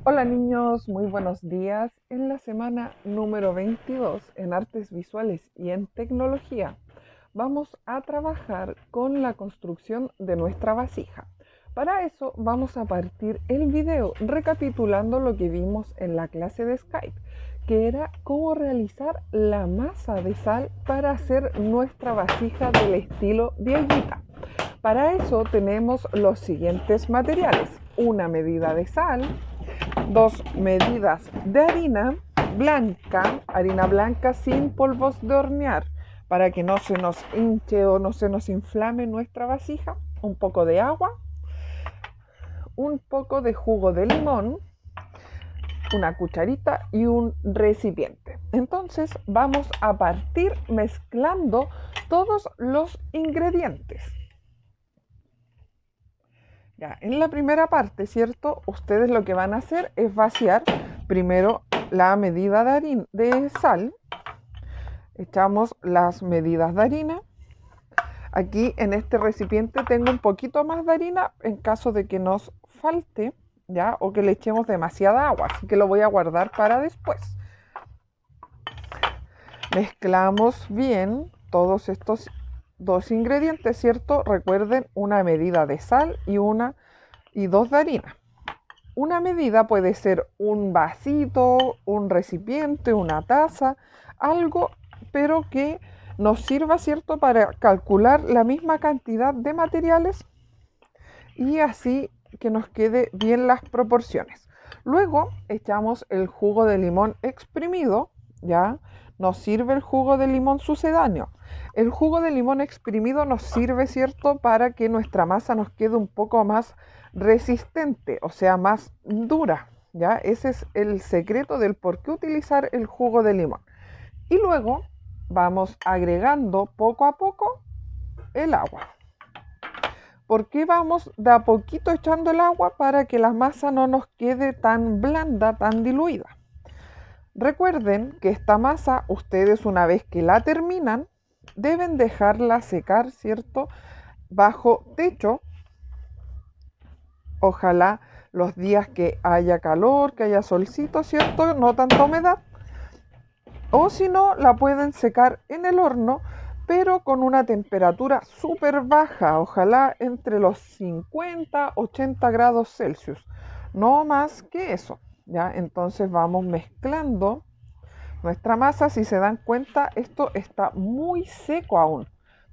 Hola niños, muy buenos días. En la semana número 22 en Artes Visuales y en Tecnología vamos a trabajar con la construcción de nuestra vasija. Para eso vamos a partir el video recapitulando lo que vimos en la clase de Skype, que era cómo realizar la masa de sal para hacer nuestra vasija del estilo Dieguita. Para eso tenemos los siguientes materiales: una medida de sal, 2 medidas de harina blanca sin polvos de hornear, para que no se nos hinche o no se nos inflame nuestra vasija, un poco de agua, un poco de jugo de limón, una cucharita y un recipiente. Entonces vamos a partir mezclando todos los ingredientes. Ya, en la primera parte, ¿cierto? Ustedes lo que van a hacer es vaciar primero la medida de sal. Echamos las medidas de harina. Aquí en este recipiente tengo un poquito más de harina en caso de que nos falte, ¿ya? O que le echemos demasiada agua, así que lo voy a guardar para después. Mezclamos bien todos estos dos ingredientes, ¿cierto? Recuerden, una medida de sal y 2 de harina. Una medida puede ser un vasito, un recipiente, una taza, algo, pero que nos sirva, ¿cierto?, para calcular la misma cantidad de materiales y así que nos quede bien las proporciones. Luego echamos el jugo de limón exprimido, ¿ya? Nos sirve el jugo de limón sucedáneo. El jugo de limón exprimido nos sirve, ¿cierto?, para que nuestra masa nos quede un poco más resistente, o sea, más dura, ¿ya? Ese es el secreto del por qué utilizar el jugo de limón. Y luego vamos agregando poco a poco el agua. ¿Por qué vamos de a poquito echando el agua? Para que la masa no nos quede tan blanda, tan diluida. Recuerden que esta masa, ustedes una vez que la terminan, deben dejarla secar, ¿cierto?, bajo techo. Ojalá los días que haya calor, que haya solcito, ¿cierto?, no tanta humedad. O si no, la pueden secar en el horno, pero con una temperatura súper baja, ojalá entre los 50-80 grados Celsius, no más que eso, ¿ya? Entonces vamos mezclando nuestra masa. Si se dan cuenta, esto está muy seco aún,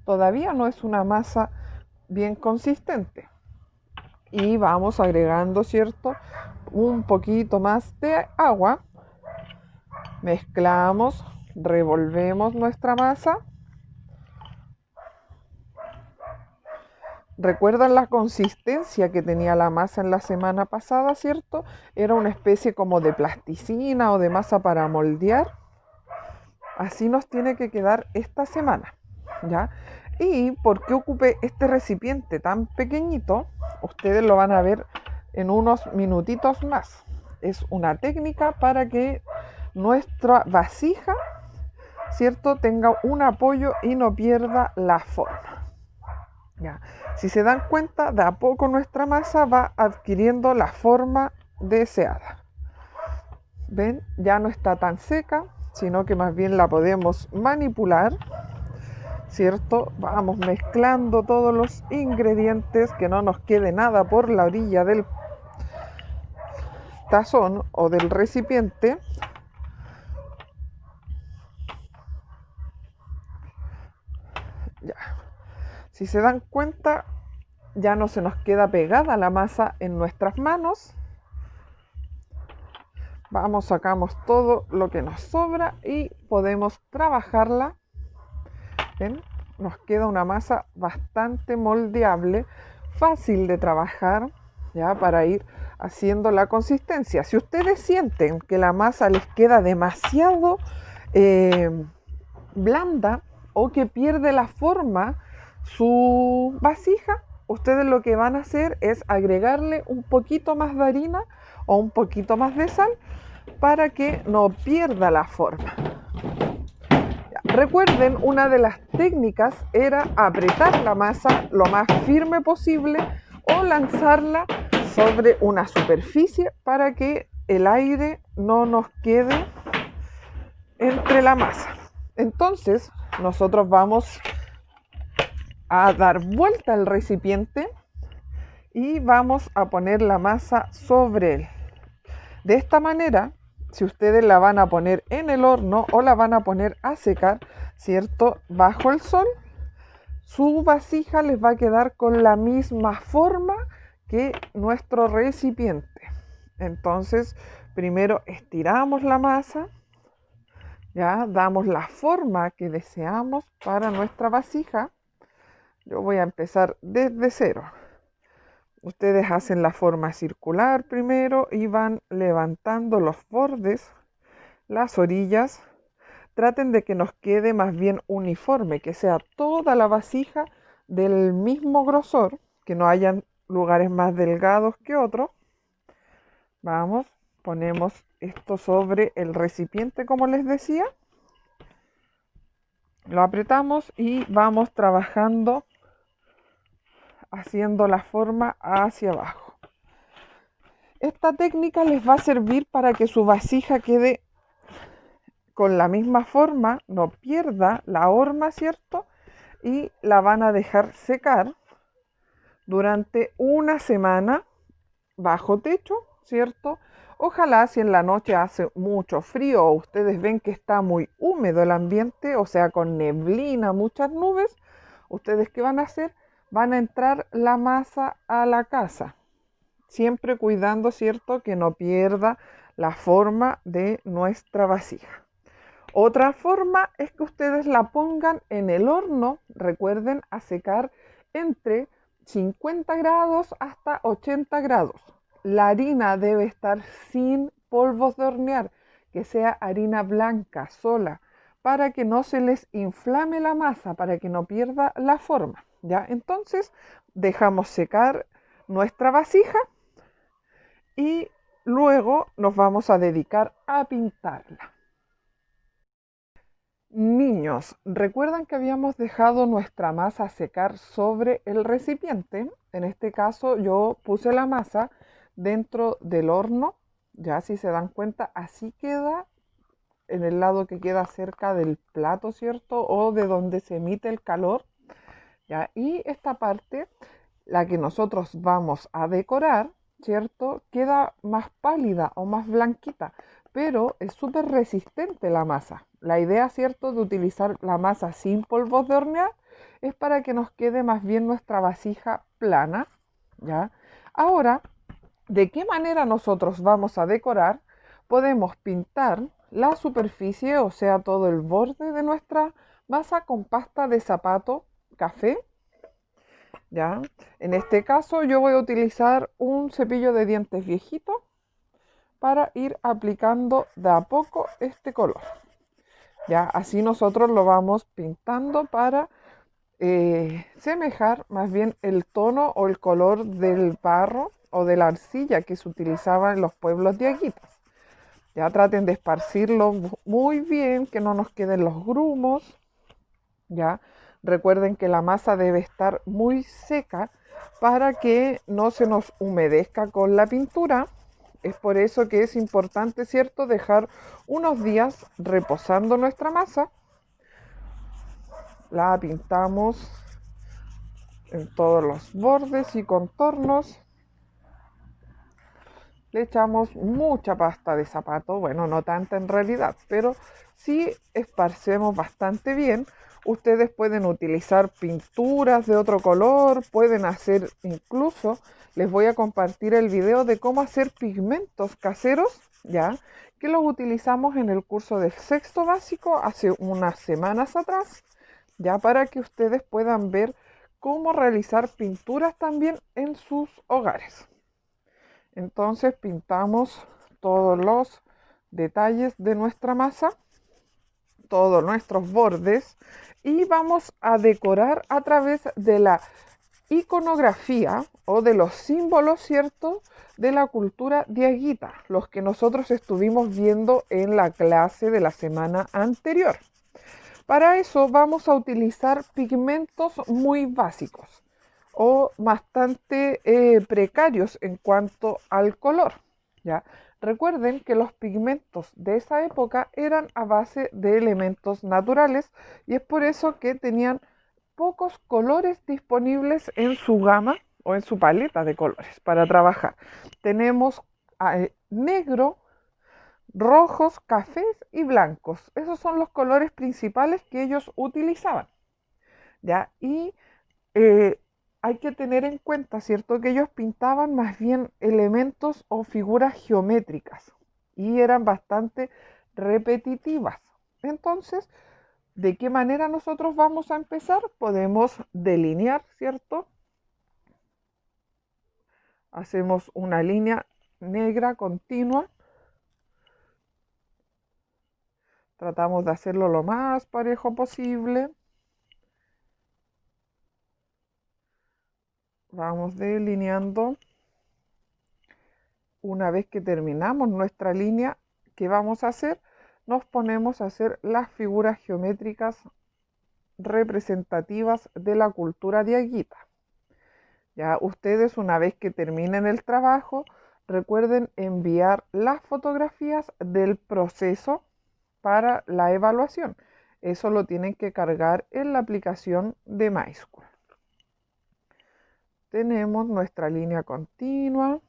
todavía no es una masa bien consistente. Y vamos agregando, ¿cierto?, un poquito más de agua. Mezclamos, revolvemos nuestra masa. ¿Recuerdan la consistencia que tenía la masa en la semana pasada, cierto? Era una especie como de plasticina o de masa para moldear. Así nos tiene que quedar esta semana, ¿ya? ¿Y por qué ocupé este recipiente tan pequeñito? Ustedes lo van a ver en unos minutitos más. Es una técnica para que nuestra vasija, ¿cierto?, tenga un apoyo y no pierda la forma. Ya. Si se dan cuenta, de a poco nuestra masa va adquiriendo la forma deseada. ¿Ven? Ya no está tan seca, sino que más bien la podemos manipular, ¿cierto? Vamos mezclando todos los ingredientes, que no nos quede nada por la orilla del tazón o del recipiente. Ya. Si se dan cuenta, ya no se nos queda pegada la masa en nuestras manos. Vamos, sacamos todo lo que nos sobra y podemos trabajarla. ¿Ven? Nos queda una masa bastante moldeable, fácil de trabajar, ya, para ir haciendo la consistencia. Si ustedes sienten que la masa les queda demasiado blanda o que pierde la forma su vasija, ustedes lo que van a hacer es agregarle un poquito más de harina o un poquito más de sal para que no pierda la forma. Recuerden, una de las técnicas era apretar la masa lo más firme posible o lanzarla sobre una superficie para que el aire no nos quede entre la masa. Entonces nosotros vamos a dar vuelta al recipiente y vamos a poner la masa sobre él. De esta manera, si ustedes la van a poner en el horno o la van a poner a secar, ¿cierto? Bajo el sol, su vasija les va a quedar con la misma forma que nuestro recipiente. Entonces, primero estiramos la masa, ya damos la forma que deseamos para nuestra vasija. Yo voy a empezar desde cero. Ustedes hacen la forma circular primero y van levantando los bordes, las orillas. Traten de que nos quede más bien uniforme, que sea toda la vasija del mismo grosor, que no hayan lugares más delgados que otros. Vamos, ponemos esto sobre el recipiente, como les decía. Lo apretamos y vamos trabajando haciendo la forma hacia abajo. Esta técnica les va a servir para que su vasija quede con la misma forma, no pierda la horma, ¿cierto? Y la van a dejar secar durante una semana bajo techo, ¿cierto? Ojalá si en la noche hace mucho frío o ustedes ven que está muy húmedo el ambiente, o sea, con neblina, muchas nubes, ¿ustedes qué van a hacer? Van a entrar la masa a la casa, siempre cuidando, ¿cierto?, que no pierda la forma de nuestra vasija. Otra forma es que ustedes la pongan en el horno, recuerden, a secar entre 50 grados hasta 80 grados. La harina debe estar sin polvos de hornear, que sea harina blanca, sola, para que no se les inflame la masa, para que no pierda la forma. ¿Ya? Entonces dejamos secar nuestra vasija y luego nos vamos a dedicar a pintarla. Niños, ¿recuerdan que habíamos dejado nuestra masa secar sobre el recipiente? En este caso yo puse la masa dentro del horno. Ya si se dan cuenta, así queda en el lado que queda cerca del plato, ¿cierto? O de donde se emite el calor. ¿Ya? Y esta parte, la que nosotros vamos a decorar, ¿cierto? Queda más pálida o más blanquita, pero es súper resistente la masa. La idea, ¿cierto?, de utilizar la masa sin polvos de hornear es para que nos quede más bien nuestra vasija plana, ¿ya? Ahora, ¿de qué manera nosotros vamos a decorar? Podemos pintar la superficie, o sea, todo el borde de nuestra masa con pasta de zapato café, ¿ya? En este caso yo voy a utilizar un cepillo de dientes viejito para ir aplicando de a poco este color, ¿ya? Así nosotros lo vamos pintando para semejar más bien el tono o el color del barro o de la arcilla que se utilizaba en los pueblos diaguitas. Ya traten de esparcirlo muy bien, que no nos queden los grumos, ¿ya? Recuerden que la masa debe estar muy seca para que no se nos humedezca con la pintura. Es por eso que es importante, ¿cierto?, dejar unos días reposando nuestra masa. La pintamos en todos los bordes y contornos. Le echamos mucha pasta de zapato, bueno, no tanta en realidad, pero si esparcemos bastante bien, ustedes pueden utilizar pinturas de otro color, pueden hacer incluso, les voy a compartir el video de cómo hacer pigmentos caseros, ya, que los utilizamos en el curso de sexto básico hace unas semanas atrás, ya, para que ustedes puedan ver cómo realizar pinturas también en sus hogares. Entonces pintamos todos los detalles de nuestra masa, todos nuestros bordes, y vamos a decorar a través de la iconografía o de los símbolos, ¿cierto?, de la cultura diaguita, los que nosotros estuvimos viendo en la clase de la semana anterior. Para eso vamos a utilizar pigmentos muy básicos o bastante precarios en cuanto al color. ¿Ya? Recuerden que los pigmentos de esa época eran a base de elementos naturales y es por eso que tenían pocos colores disponibles en su gama o en su paleta de colores para trabajar. Tenemos negro, rojos, cafés y blancos. Esos son los colores principales que ellos utilizaban, ¿ya? Y eh, hay que tener en cuenta, ¿cierto?, que ellos pintaban más bien elementos o figuras geométricas y eran bastante repetitivas. Entonces, ¿de qué manera nosotros vamos a empezar? Podemos delinear, ¿cierto? Hacemos una línea negra continua. Tratamos de hacerlo lo más parejo posible. Vamos delineando. Una vez que terminamos nuestra línea, ¿qué vamos a hacer? Nos ponemos a hacer las figuras geométricas representativas de la cultura diaguita. Ya ustedes, una vez que terminen el trabajo, recuerden enviar las fotografías del proceso para la evaluación. Eso lo tienen que cargar en la aplicación de MySchool. Tenemos nuestra línea continua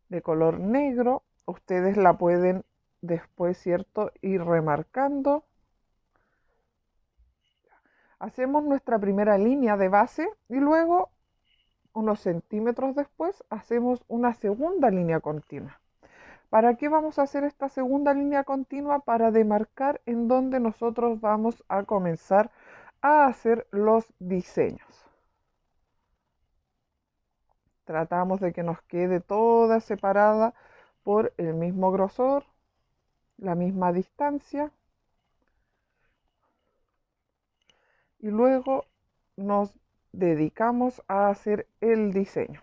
de color negro. Ustedes la pueden después, ¿cierto?, ir remarcando. Hacemos nuestra primera línea de base y luego, unos centímetros después, hacemos una segunda línea continua. ¿Para qué vamos a hacer esta segunda línea continua? Para demarcar en dónde nosotros vamos a comenzar a hacer los diseños. Tratamos de que nos quede toda separada por el mismo grosor, la misma distancia. Y luego nos dedicamos a hacer el diseño.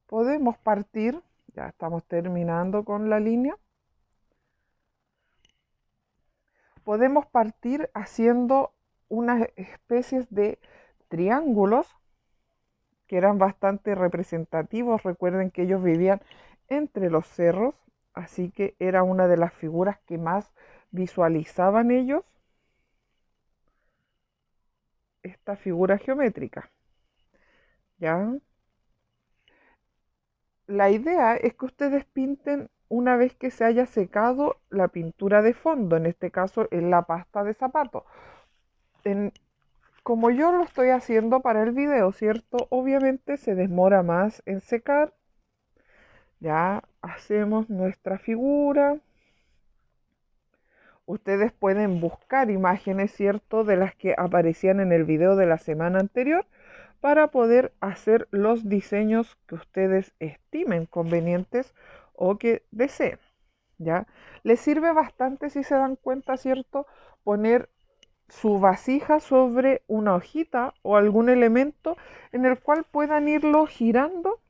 Podemos partir, ya estamos terminando con la línea. Podemos partir haciendo unas especies de triángulos que eran bastante representativos. Recuerden que ellos vivían entre los cerros, así que era una de las figuras que más visualizaban ellos, esta figura geométrica. ¿Ya? La idea es que ustedes pinten una vez que se haya secado la pintura de fondo, en este caso en la pasta de zapato. Como yo lo estoy haciendo para el video, ¿cierto? Obviamente se demora más en secar. Ya hacemos nuestra figura. Ustedes pueden buscar imágenes, ¿cierto?, de las que aparecían en el video de la semana anterior para poder hacer los diseños que ustedes estimen convenientes o que deseen, ¿ya? Les sirve bastante, si se dan cuenta, ¿cierto?, poner su vasija sobre una hojita o algún elemento en el cual puedan irlo girando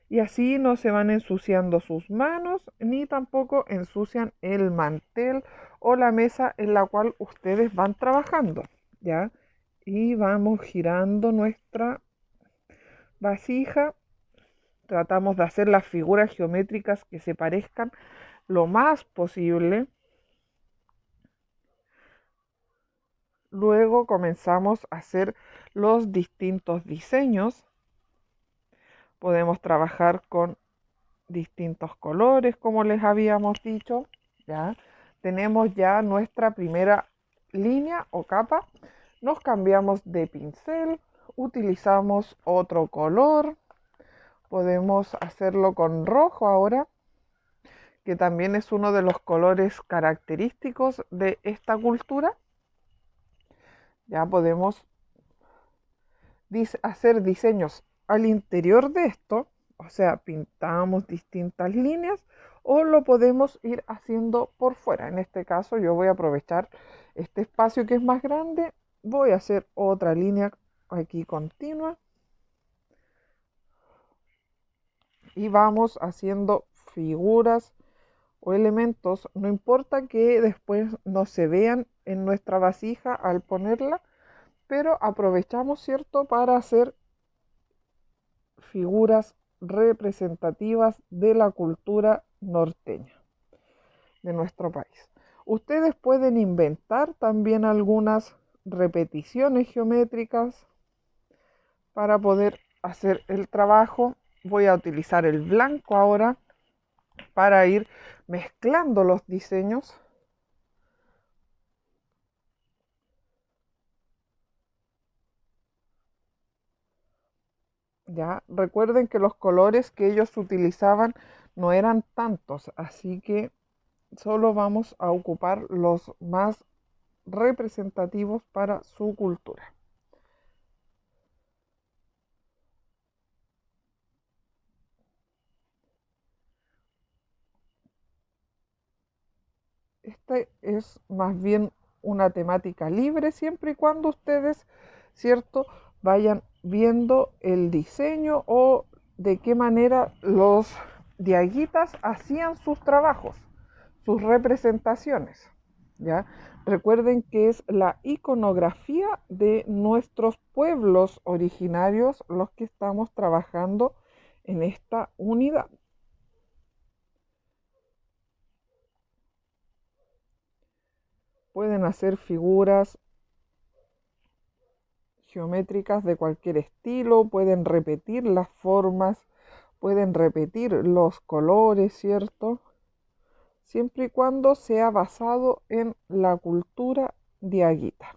y así no se van ensuciando sus manos ni tampoco ensucian el mantel o la mesa en la cual ustedes van trabajando, ¿ya? Y vamos girando nuestra vasija. Tratamos de hacer las figuras geométricas que se parezcan lo más posible. Luego comenzamos a hacer los distintos diseños. Podemos trabajar con distintos colores, como les habíamos dicho, ¿ya? Tenemos ya nuestra primera línea o capa. Nos cambiamos de pincel, utilizamos otro color. Podemos hacerlo con rojo ahora, que también es uno de los colores característicos de esta cultura. Ya podemos hacer diseños al interior de esto, o sea, pintamos distintas líneas o lo podemos ir haciendo por fuera. En este caso yo voy a aprovechar este espacio que es más grande, voy a hacer otra línea aquí continua y vamos haciendo figuras o elementos, no importa que después no se vean en nuestra vasija al ponerla, pero aprovechamos, ¿cierto?, para hacer figuras representativas de la cultura norteña de nuestro país. Ustedes pueden inventar también algunas repeticiones geométricas para poder hacer el trabajo. Voy a utilizar el blanco ahora para ir mezclando los diseños. Ya, recuerden que los colores que ellos utilizaban no eran tantos, así que solo vamos a ocupar los más representativos para su cultura. Esta es más bien una temática libre siempre y cuando ustedes, ¿cierto?, vayan viendo el diseño o de qué manera los diaguitas hacían sus trabajos, sus representaciones, ¿ya? Recuerden que es la iconografía de nuestros pueblos originarios los que estamos trabajando en esta unidad. Pueden hacer figuras geométricas de cualquier estilo, pueden repetir las formas, pueden repetir los colores, ¿cierto? Siempre y cuando sea basado en la cultura diaguita.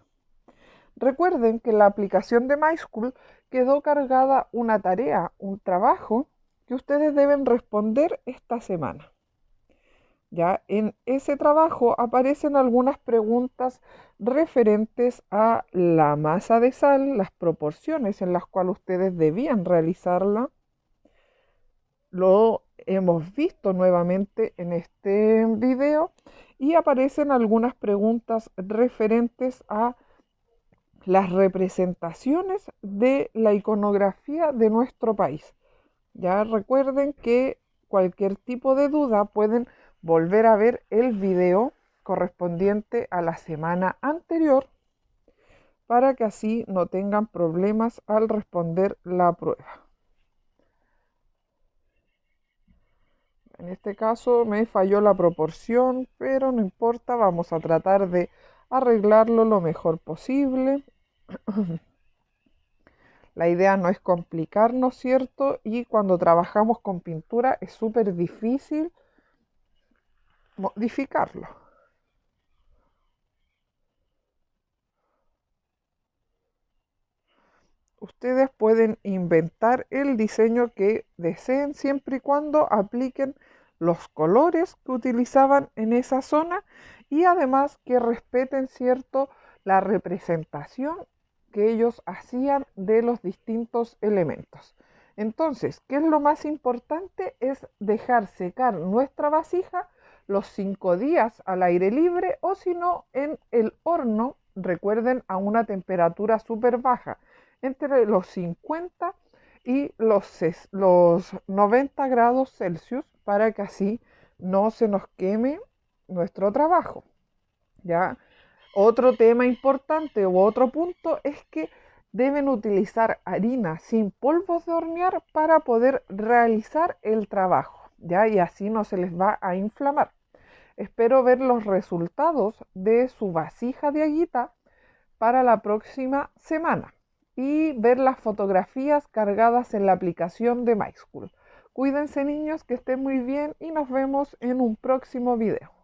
Recuerden que en la aplicación de MySchool quedó cargada una tarea, un trabajo que ustedes deben responder esta semana. Ya en ese trabajo aparecen algunas preguntas referentes a la masa de sal, las proporciones en las cuales ustedes debían realizarla. Lo hemos visto nuevamente en este video y aparecen algunas preguntas referentes a las representaciones de la iconografía de nuestro país. Ya recuerden que cualquier tipo de duda pueden volver a ver el video correspondiente a la semana anterior para que así no tengan problemas al responder la prueba. En este caso me falló la proporción, pero no importa, vamos a tratar de arreglarlo lo mejor posible. La idea no es complicarnos, ¿cierto? Y cuando trabajamos con pintura es súper difícil modificarlo. Ustedes pueden inventar el diseño que deseen siempre y cuando apliquen los colores que utilizaban en esa zona y además que respeten, ¿cierto?, la representación que ellos hacían de los distintos elementos. Entonces, ¿qué es lo más importante? Es dejar secar nuestra vasija los 5 días al aire libre o si no en el horno, recuerden, a una temperatura súper baja, entre los 50 y los 90 grados Celsius para que así no se nos queme nuestro trabajo. ¿Ya? Otro tema importante u otro punto es que deben utilizar harina sin polvos de hornear para poder realizar el trabajo, ¿ya? Y así no se les va a inflamar. Espero ver los resultados de su vasija de aguita para la próxima semana y ver las fotografías cargadas en la aplicación de MySchool. Cuídense niños, que estén muy bien y nos vemos en un próximo video.